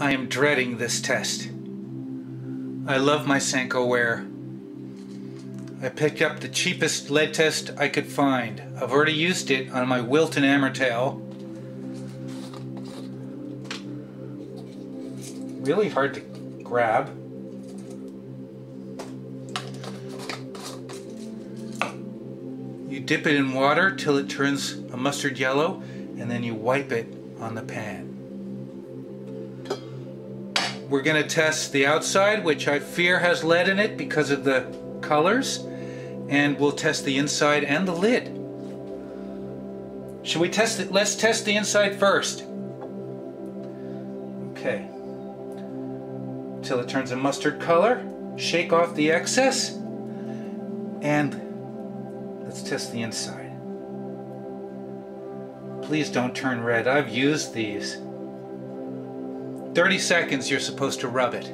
I am dreading this test. I love my Sanko Ware. I picked up the cheapest lead test I could find. I've already used it on my Wilton Armetale. Really hard to grab. You dip it in water till it turns a mustard yellow, and then you wipe it on the pan. We're going to test the outside, which I fear has lead in it because of the colors, and we'll test the inside and the lid. Should we test it? Let's test the inside first. Okay. Till it turns a mustard color. Shake off the excess, and let's test the inside. Please don't turn red. I've used these. 30 seconds you're supposed to rub it.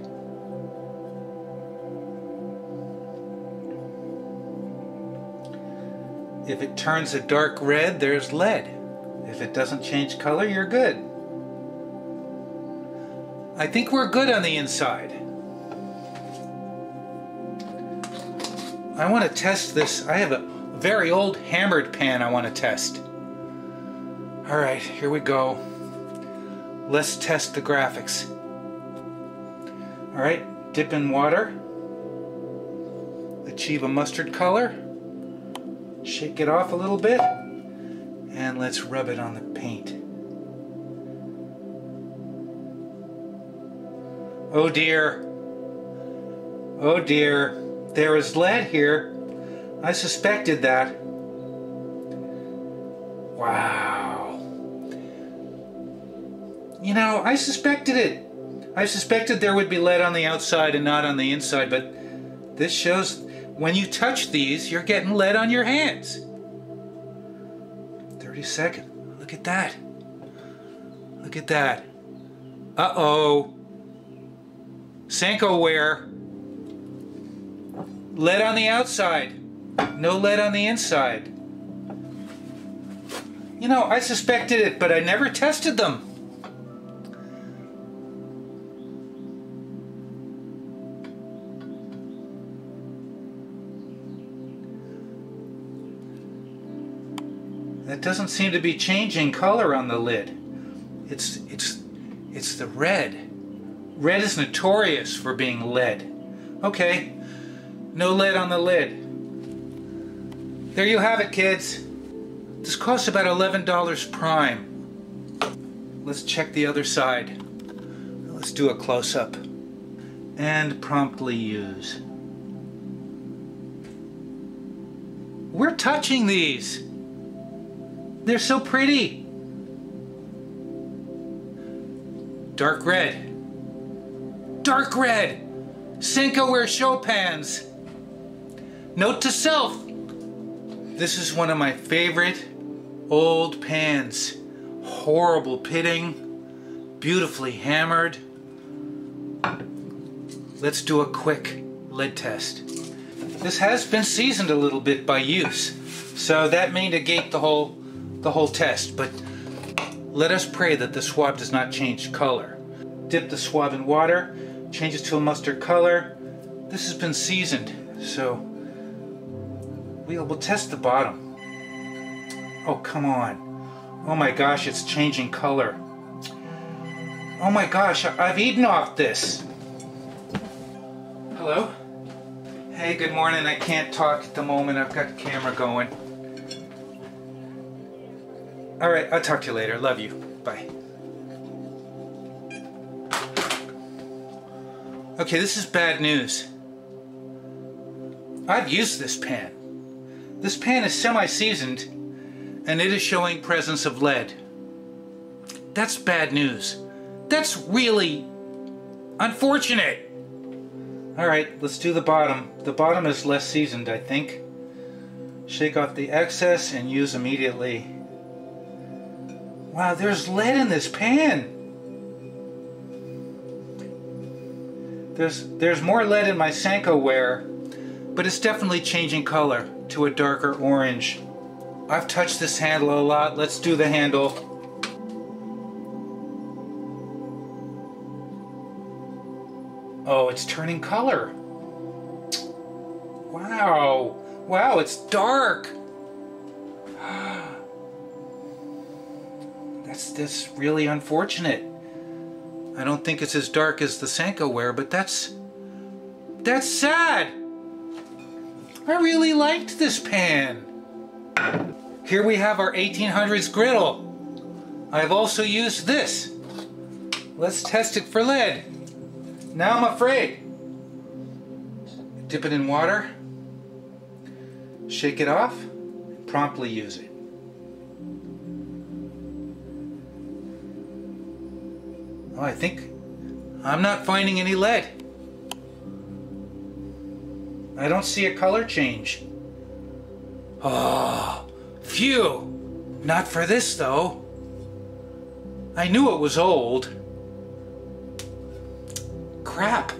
If it turns a dark red, there's lead. If it doesn't change color, you're good. I think we're good on the inside. I want to test this. I have a very old hammered pan I want to test. Alright, here we go. Let's test the graphics. Alright, dip in water. Achieve a mustard color. Shake it off a little bit. And let's rub it on the paint. Oh dear. Oh dear. There is lead here. I suspected that. Wow. You know, I suspected it. I suspected there would be lead on the outside and not on the inside, but this shows when you touch these, you're getting lead on your hands. 30 seconds. Look at that. Look at that. Uh-oh. Sanko Ware. Lead on the outside. No lead on the inside. You know, I suspected it, but I never tested them. That doesn't seem to be changing color on the lid. It's the red. Red is notorious for being lead. Okay, no lead on the lid. There you have it, kids. This costs about $11 prime. Let's check the other side. Let's do a close-up. And promptly use. We're touching these. They're so pretty. Dark red. Dark red. Sanko Ware show pans. Note to self. This is one of my favorite old pans. Horrible pitting. Beautifully hammered. Let's do a quick lid test. This has been seasoned a little bit by use, so that may negate the whole test, but let us pray that the swab does not change color. Dip the swab in water, change it to a mustard color. This has been seasoned, so we'll test the bottom. Oh, come on. Oh my gosh, it's changing color. Oh my gosh, I've eaten off this. Hello? Hey, good morning. I can't talk at the moment. I've got the camera going. Alright, I'll talk to you later. Love you. Bye. Okay, this is bad news. I've used this pan. This pan is semi-seasoned, and it is showing presence of lead. That's bad news. That's really unfortunate. Alright, let's do the bottom. The bottom is less seasoned, I think. Shake off the excess and use immediately. Wow, there's lead in this pan. There's more lead in my Sanko Ware, but it's definitely changing color to a darker orange. I've touched this handle a lot. Let's do the handle. Oh, it's turning color. Wow. Wow, it's dark. That's really unfortunate. I don't think it's as dark as the Sanko Ware, but that's sad. I really liked this pan. Here we have our 1800s griddle. I've also used this. Let's test it for lead. Now I'm afraid. Dip it in water, shake it off, promptly use it. Oh, I think I'm not finding any lead. I don't see a color change. Oh, phew. Not for this though. I knew it was old. Crap.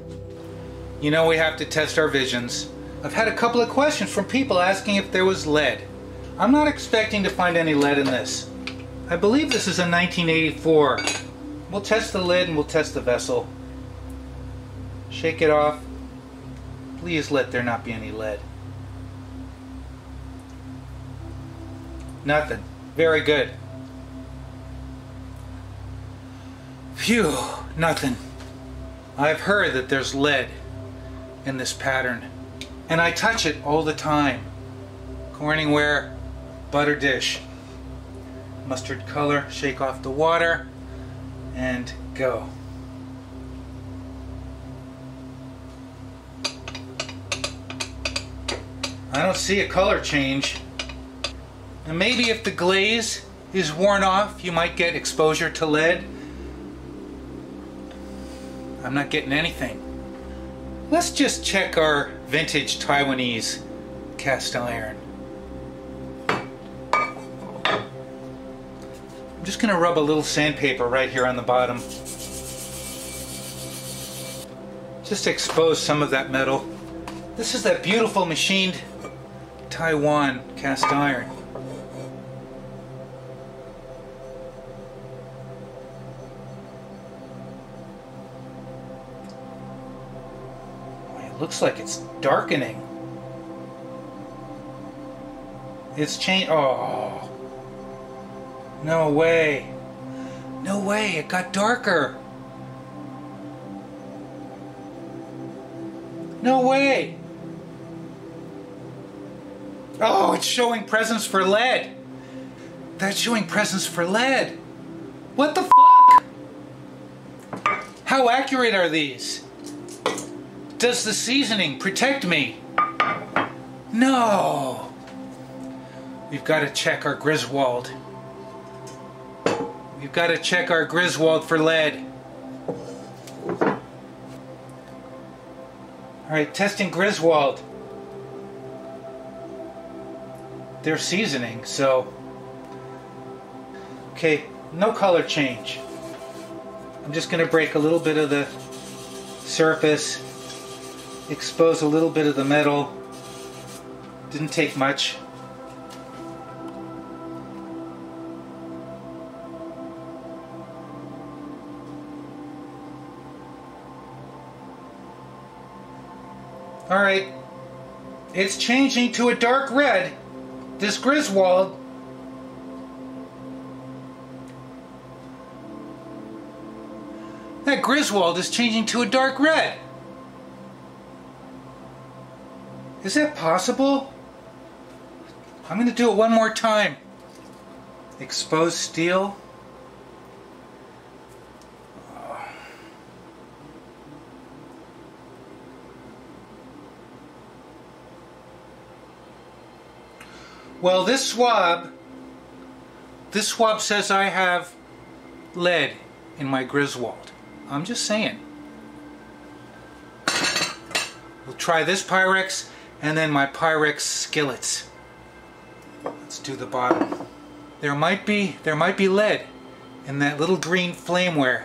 You know, we have to test our visions. I've had a couple of questions from people asking if there was lead. I'm not expecting to find any lead in this. I believe this is a 1984. We'll test the lid and we'll test the vessel. Shake it off. Please let there not be any lead. Nothing. Very good. Phew, nothing. I've heard that there's lead in this pattern, and I touch it all the time. Corningware, butter dish. Mustard color, shake off the water, and go. I don't see a color change. And maybe if the glaze is worn off, you might get exposure to lead. I'm not getting anything. Let's just check our vintage Taiwanese cast iron. I'm just going to rub a little sandpaper right here on the bottom. Just to expose some of that metal. This is that beautiful machined Taiwan cast iron. It looks like it's darkening. It's changed. Oh, no way. No way, it got darker. No way. Oh, it's showing presence for lead. That's showing presence for lead. What the fuck? How accurate are these? Does the seasoning protect me? No. We've got to check our Griswold. We've got to check our Griswold for lead. Alright, testing Griswold. They're seasoning, so... Okay, no color change. I'm just going to break a little bit of the surface, expose a little bit of the metal. Didn't take much. Alright, it's changing to a dark red. This Griswold. That Griswold is changing to a dark red. Is that possible? I'm going to do it one more time. Exposed steel. Well, this swab says I have lead in my Griswold. I'm just saying. We'll try this Pyrex and then my Pyrex skillets. Let's do the bottom. There might be lead in that little green flameware.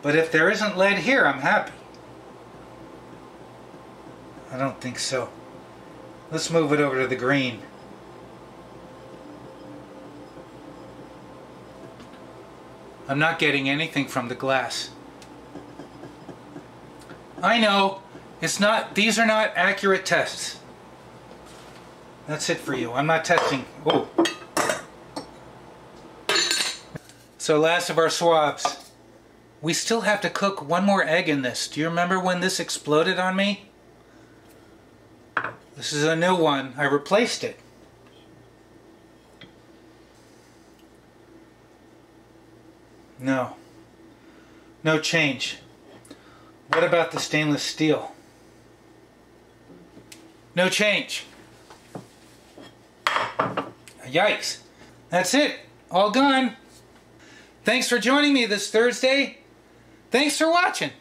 But if there isn't lead here, I'm happy. I don't think so. Let's move it over to the green. I'm not getting anything from the glass. I know. It's not, these are not accurate tests. That's it for you. I'm not testing. Oh. So last of our swabs. We still have to cook one more egg in this. Do you remember when this exploded on me? This is a new one. I replaced it. No. No change. What about the stainless steel? No change. Yikes. That's it. All gone. Thanks for joining me this Thursday. Thanks for watching.